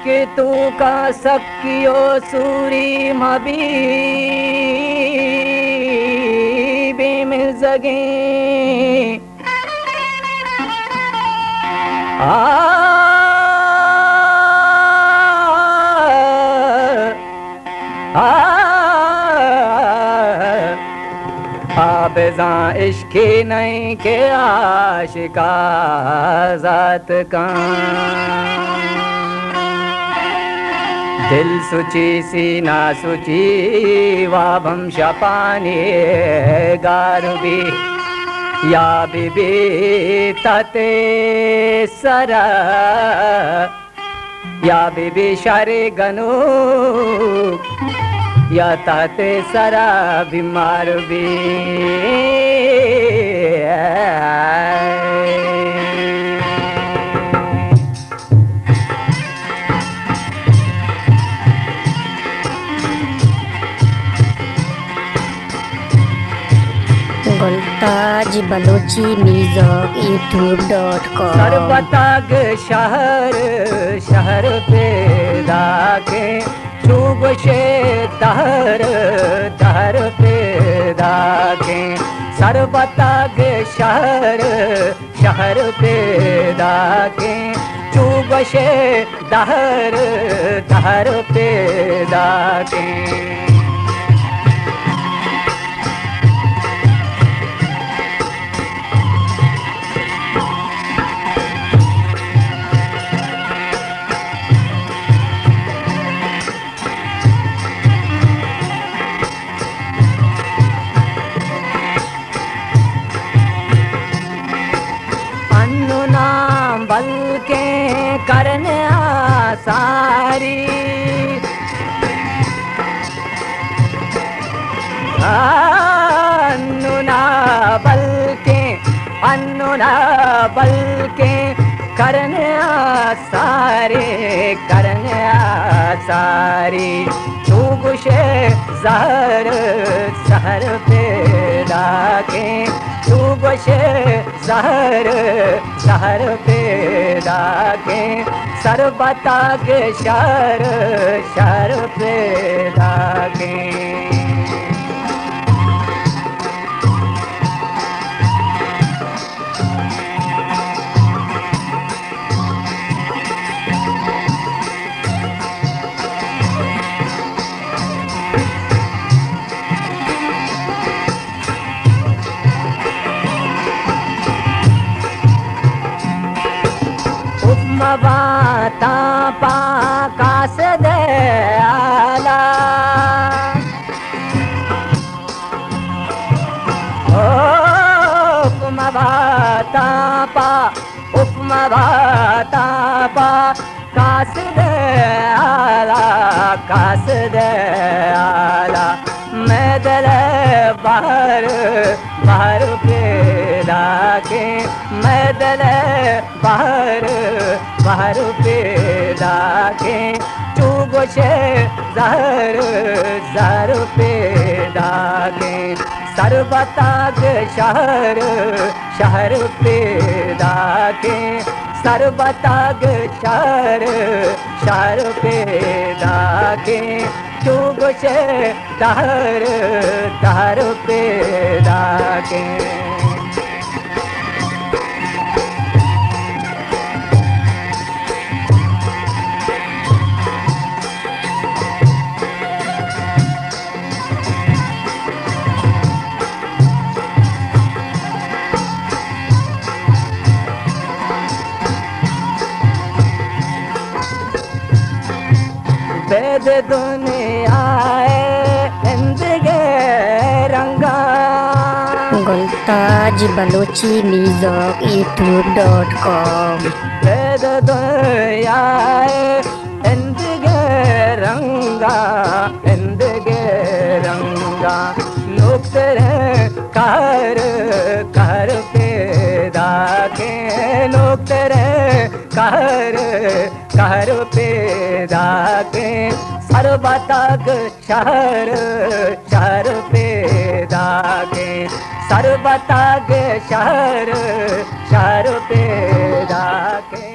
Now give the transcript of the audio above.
कि तू का सकियो सूरी मबी बेम जगे बेजा इश्क़ नहीं के आशिका ज़ात का दिल सुची सीना सुची वाबम शपानी गारबी या बीबी तते सरा या बीबी शारे गनो या ताते सरा बीमार भी गुलताज बलोची म्यूजिक youtube.com। सरबताग शहर शहर पैदा के चुब शे दहर दहर पैदा के सरबताग शहर शहर पैदा के चुब शे दहर दहर पैदा के नाम बल के करने आसारी अन्नुना बल के करने आसारी तू गुशे जहर सहर पैदा के तू गुशे जहर जहर पैदा के सरबताग शहर शहर पैदा के मवाता पाकास दे आला उपमवाता पा कास दे आला मैं दिल बाहर बाहर पैदा के मैं दिल बाहर बाहर पैदा के चुब शे जहर जहर पैदा के सरबताग शहर शहर पैदा के सरबताग शहर शहर पैदा के चुब शे दहर दहर पैदा के बेद दुनिया जिंदगी रंगा गुलताज बलोची म्यूजिक youtube.com। बेद दुनिया जिंदगी रंगा लोग तेरे कर कर पैदा के लोग तेरे कर कर पैदा के सरबताग शहर शहर पैदा के सरबताग शहर शहर पैदा के